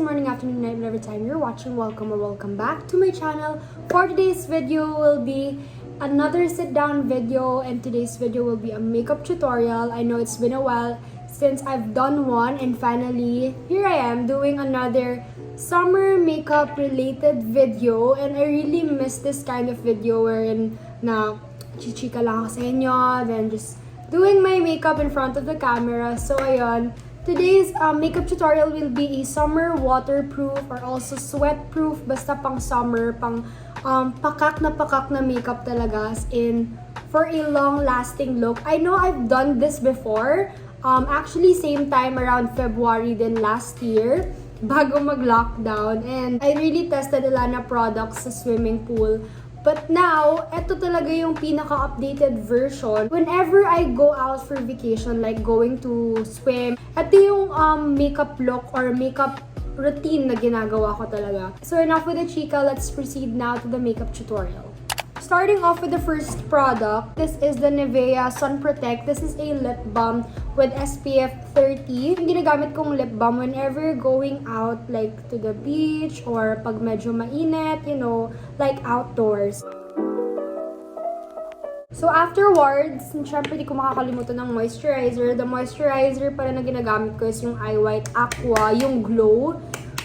morning, afternoon, night, whatever time you're watching, welcome or welcome back to my channel. For today's video will be another sit-down video, and today's video will be a makeup tutorial. I know it's been a while since I've done one, and finally, here I am doing another summer makeup related video, and I really miss this kind of video wherein na chichika lang ako sa inyo, then just doing my makeup in front of the camera. So ayun, today's makeup tutorial will be a summer waterproof or also sweatproof, basta pang summer, pang pakak na makeup talaga, as in for a long lasting look. I know I've done this before, actually same time around February din last year, bago mag-lockdown, and I really tested Elana products sa swimming pool. But now, eto talaga yung pinaka-updated version. Whenever I go out for vacation, like going to swim, eto yung makeup look or makeup routine na ginagawa ko talaga. So enough with the chika, let's proceed now to the makeup tutorial. Starting off with the first product, this is the Nivea Sun Protect. This is a lip balm with SPF 30. Yung ginagamit kong lip balm whenever going out, like to the beach or pag medyo mainit, you know, like outdoors. So afterwards, syempre di ko makakalimutan ng moisturizer. The moisturizer pala na ginagamit ko is yung Eye White Aqua, yung Glow.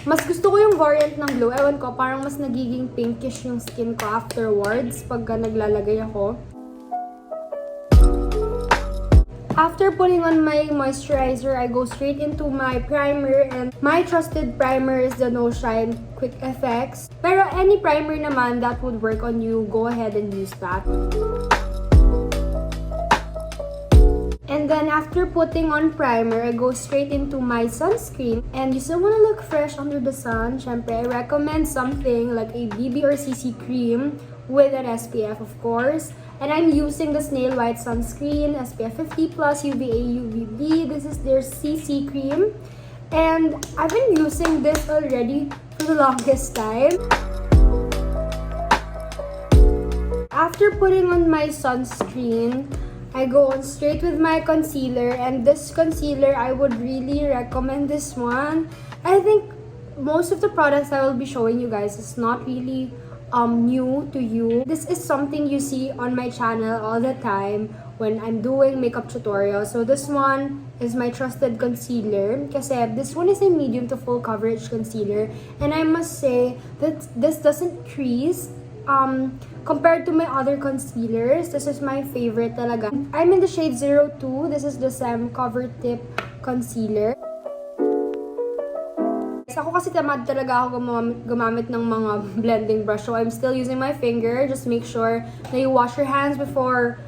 Mas gusto ko yung variant ng Glow. Ewan ko, parang mas nagiging pinkish yung skin ko afterwards pag naglalagay ako. After putting on my moisturizer, I go straight into my primer, and my trusted primer is the No Shine Quick Effects. Pero any primer naman that would work on you, go ahead and use that. And then after putting on primer, I go straight into my sunscreen. And you still want to look fresh under the sun, syempre, I recommend something like a BB or CC cream with an SPF, of course. And I'm using the Snail White Sunscreen, SPF 50+, UVA, UVB. This is their CC cream. And I've been using this already for the longest time. After putting on my sunscreen, I go on straight with my concealer, and this concealer, I would really recommend this one. I think most of the products I will be showing you guys is not really new to you. This is something you see on my channel all the time when I'm doing makeup tutorials. So this one is my trusted concealer, kasi this one is a medium to full coverage concealer, and I must say that this doesn't crease. Compared to my other concealers, this is my favorite talaga. I'm in the shade 02. This is the Sem Cover Tip Concealer. Ako kasi tamad talaga ako gumamit ng mga blending brush. So I'm still using my finger. Just make sure na you wash your hands before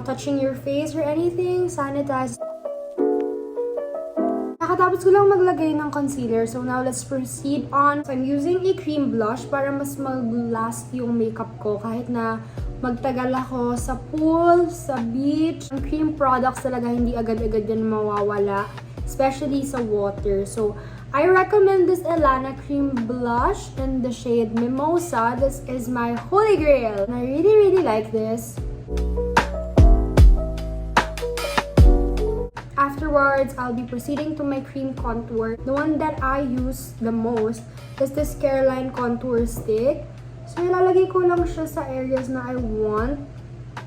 touching your face or anything. Sanitize. Nakatapos ko lang maglagay ng concealer. So now let's proceed on. So I'm using a cream blush para mas mag-last yung makeup ko kahit na magtagal ako sa pool, sa beach. Ang cream products talaga hindi agad-agad yan mawawala, especially sa water. So I recommend this Elana cream blush in the shade Mimosa. This is my holy grail, and I really like this. Afterwards, I'll be proceeding to my cream contour. The one that I use the most is this Caroline Contour Stick. So, ilalagay ko lang siya sa areas na I want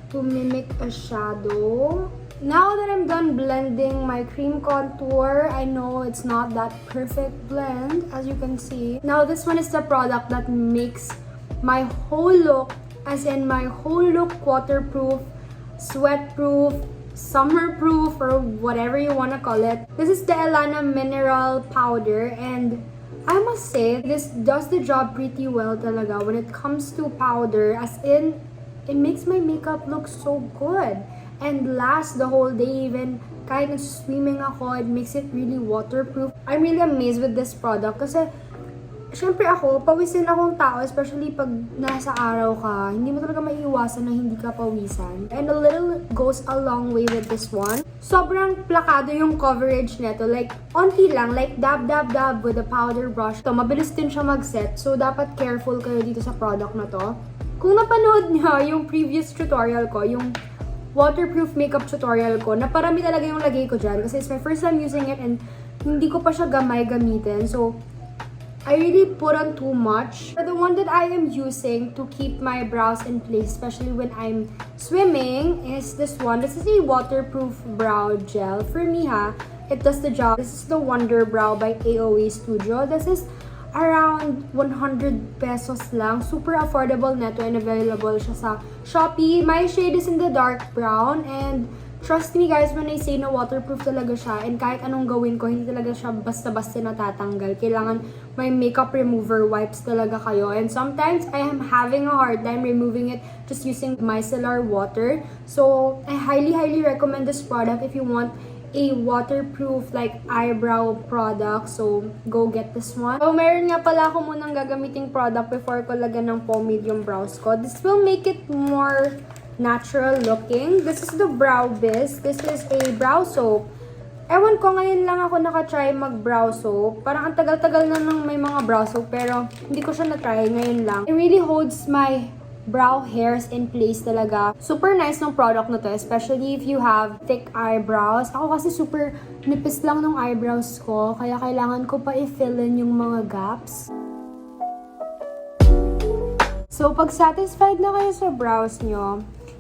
to mimic a shadow. Now that I'm done blending my cream contour, I know it's not that perfect blend, as you can see. Now, this one is the product that makes my whole look, as in my whole look, waterproof, sweatproof, summerproof, or whatever you want to call it. This is the Elana Mineral Powder, and I must say, this does the job pretty well talaga when it comes to powder, as in, it makes my makeup look so good and last the whole day. Even kahit nag-swimming ako, it makes it really waterproof. I'm really amazed with this product kasi syempre ako, pawisin akong tao, especially pag nasa araw ka, hindi mo talaga maiiwasan na hindi ka pawisan. And a little goes a long way with this one. Sobrang plakado yung coverage nito. Like, onti lang, like dab with a powder brush. So, mabilis din siya mag-set. So, dapat careful kayo dito sa product na to. Kung napanood niyo yung previous tutorial ko, yung waterproof makeup tutorial ko, naparami talaga yung lagay ko dyan. Kasi it's my first time using it and hindi ko pa siya gamay gamitin. So, I really put on too much. The one that I am using to keep my brows in place, especially when I'm swimming, is this one. This is a waterproof brow gel. For me it does the job. This is the Wonder Brow by AOA Studio. This is around 100 pesos lang. Super affordable neto and available siya sa Shopee. My shade is in the dark brown and trust me guys when I say na waterproof talaga siya and kahit anong gawin ko, hindi talaga siya basta-basta natatanggal. Kailangan may makeup remover wipes talaga kayo. And sometimes I am having a hard time removing it just using micellar water. So I highly recommend this product if you want a waterproof like eyebrow product. So go get this one. So meron nga pala ako munang gagamiting product before ko lagyan ng pomade yung brows ko. This will make it more natural looking. This is the Brow Biz. This is a brow soap. Ewan ko, ngayon lang ako nakatry mag-brow soap. Parang ang tagal-tagal na nang may mga brow soap, pero hindi ko siya na-try ngayon lang. It really holds my brow hairs in place talaga. Super nice ng product na to, especially if you have thick eyebrows. Ako kasi super nipis lang ng eyebrows ko, kaya kailangan ko pa i-fill in yung mga gaps. So, pag satisfied na kayo sa brows nyo,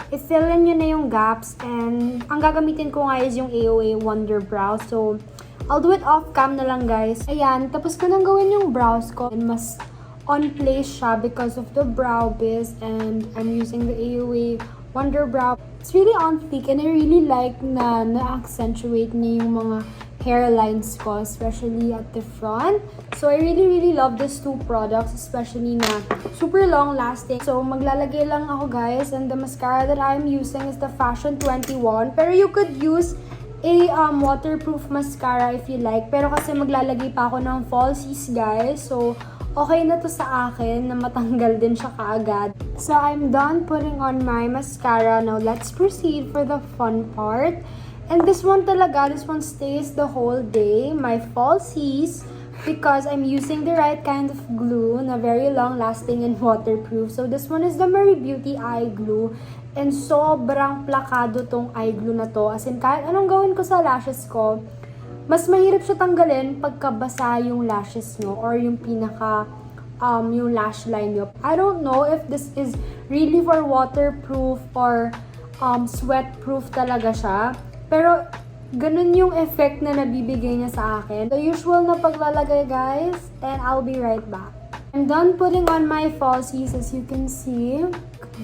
i-fill in nyo na yung gaps, and ang gagamitin ko nga is yung AOA Wonder Brow. So, I'll do it off-cam na lang guys. Ayan, tapos ko nang gawin yung brows ko and mas on place siya because of the Brow Biz, and I'm using the AOA Wonder Brow. It's really on fleek and I really like na na-accentuate niya yung mga hairlines ko, especially at the front. So, I really love these two products, especially na super long lasting. So, maglalagay lang ako guys, and the mascara that I'm using is the Fashion 21. Pero you could use a waterproof mascara if you like. Pero kasi maglalagay pa ako ng falsies guys. So, okay na to sa akin na matanggal din siya kaagad. So, I'm done putting on my mascara. Now, let's proceed for the fun part. And this one talaga, this one stays the whole day. My falsies, because I'm using the right kind of glue na very long lasting and waterproof. So this one is the Mary Beauty Eye Glue. And sobrang plakado tong eye glue na to. As in, kahit anong gawin ko sa lashes ko, mas mahirap siya tanggalin pagka basa yung lashes nyo or yung pinaka yung lash line nyo. I don't know if this is really for waterproof or sweatproof talaga siya. Pero, ganun yung effect na nabibigay niya sa akin. The usual na paglalagay guys, and I'll be right back. I'm done putting on my falsies. As you can see,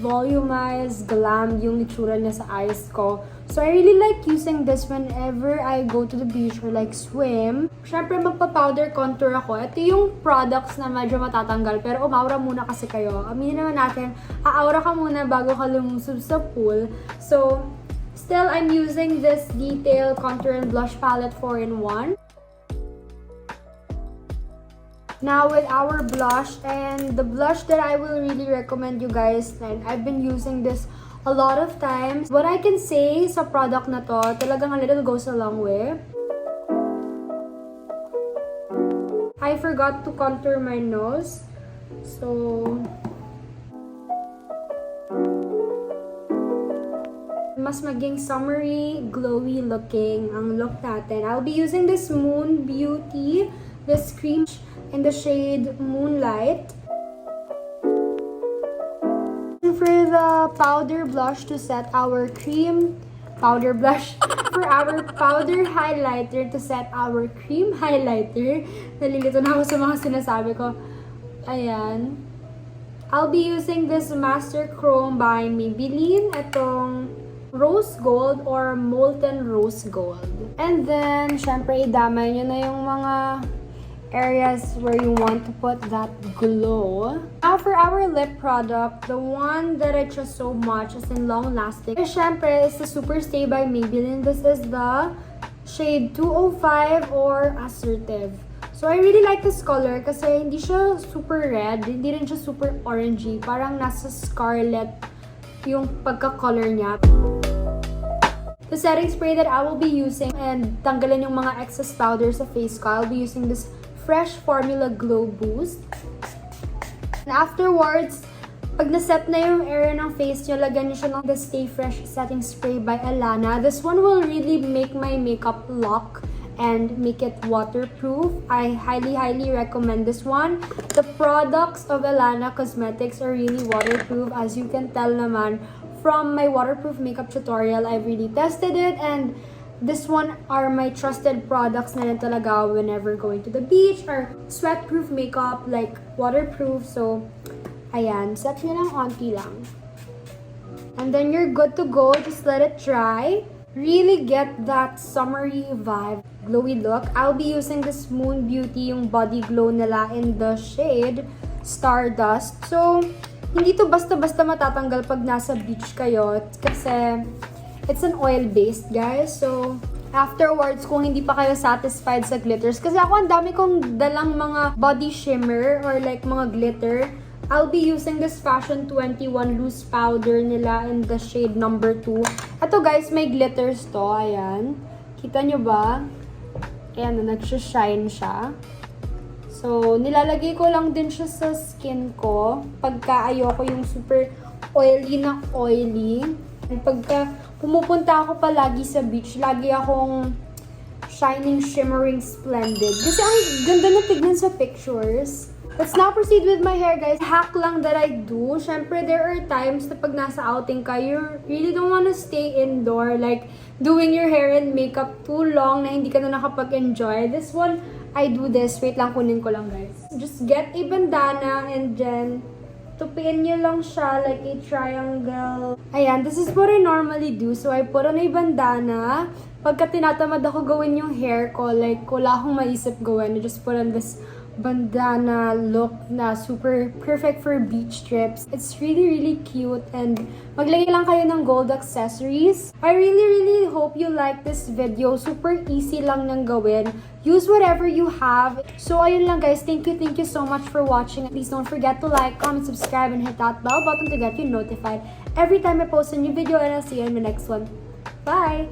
volumized, glam yung itsura niya sa eyes ko. So, I really like using this whenever I go to the beach or like swim. Siyempre, magpa-powder contour ako. Ito yung products na medyo matatanggal, pero umaura muna kasi kayo. Aminin naman natin, aaura ka muna bago ka lumusub sa pool. So, still, I'm using this Detail Contour and Blush Palette 4-in-1. Now with our blush, and the blush that I will really recommend you guys, and I've been using this a lot of times. What I can say sa product na to, talagang a little goes a long way. I forgot to contour my nose. So, mas maging summery, glowy looking ang look natin. I'll be using this Moon Beauty, this cream in the shade Moonlight. For the powder blush to set our cream, powder blush, for our powder highlighter to set our cream highlighter. Nalilito na ako sa mga sinasabi ko. Ayan. I'll be using this Master Chrome by Maybelline. Itong Rose Gold or Molten Rose Gold. And then, syempre, idamay nyo na yung mga areas where you want to put that glow. Now, for our lip product, the one that I trust so much is in long lasting. Syempre, is the Super Stay by Maybelline. This is the shade 205 or Assertive. So, I really like this color kasi hindi siya super red, hindi rin siya super orangey. Parang nasa scarlet yung pagka-color niya. The setting spray that I will be using and tanggalin yung mga excess powder sa face ko, I'll be using this Fresh Formula Glow Boost. And afterwards, pag naset na yung area ng face nyo, lagyan nyo siya ng the Stay Fresh Setting Spray by Elana. This one will really make my makeup lock and make it waterproof. I highly recommend this one. The products of Elana Cosmetics are really waterproof. As you can tell naman from my waterproof makeup tutorial, I've really tested it, and this one are my trusted products na rin talaga whenever going to the beach, or sweatproof makeup, like waterproof. So, ayan, set nyo lang onti lang. And then you're good to go. Just let it dry. Really get that summery vibe, glowy look. I'll be using this Moon Beauty, yung body glow nila in the shade Stardust. So, hindi to basta-basta matatanggal pag nasa beach kayo kasi it's an oil-based, guys. So, afterwards, kung hindi pa kayo satisfied sa glitters, kasi ako ang dami kong dalang mga body shimmer or like mga glitter, I'll be using this Fashion 21 loose powder nila in the shade number 2. Ito guys, may glitters to. Ayan. Kita nyo ba? Ayan, nagsha-shine siya. So, nilalagay ko lang din siya sa skin ko pagka ayoko yung super oily na oily. Pagka pumupunta ako palagi sa beach, lagi akong shining, shimmering, splendid. Kasi ang ganda na tignan sa pictures. Let's now proceed with my hair, guys. Hack lang that I do. Syempre, there are times na pag nasa outing ka, you really don't wanna stay indoor. Like, doing your hair and makeup too long na hindi ka na nakapag-enjoy. This one, I do this. Wait lang, kunin ko lang, guys. Just get a bandana and then tupiin nyo lang siya like a triangle. Ayan, this is what I normally do. So, I put on a bandana. Pagka tinatamad ako gawin yung hair ko, like, wala akong maisip gawin. I just put on this bandana look na super perfect for beach trips. It's really cute, and maglagay lang kayo ng gold accessories. I really hope you like this video. Super easy lang nang gawin. Use whatever you have. So ayun lang guys, thank you so much for watching. Please don't forget to like, comment, subscribe, and hit that bell button to get you notified every time I post a new video, and I'll see you in the next one. Bye!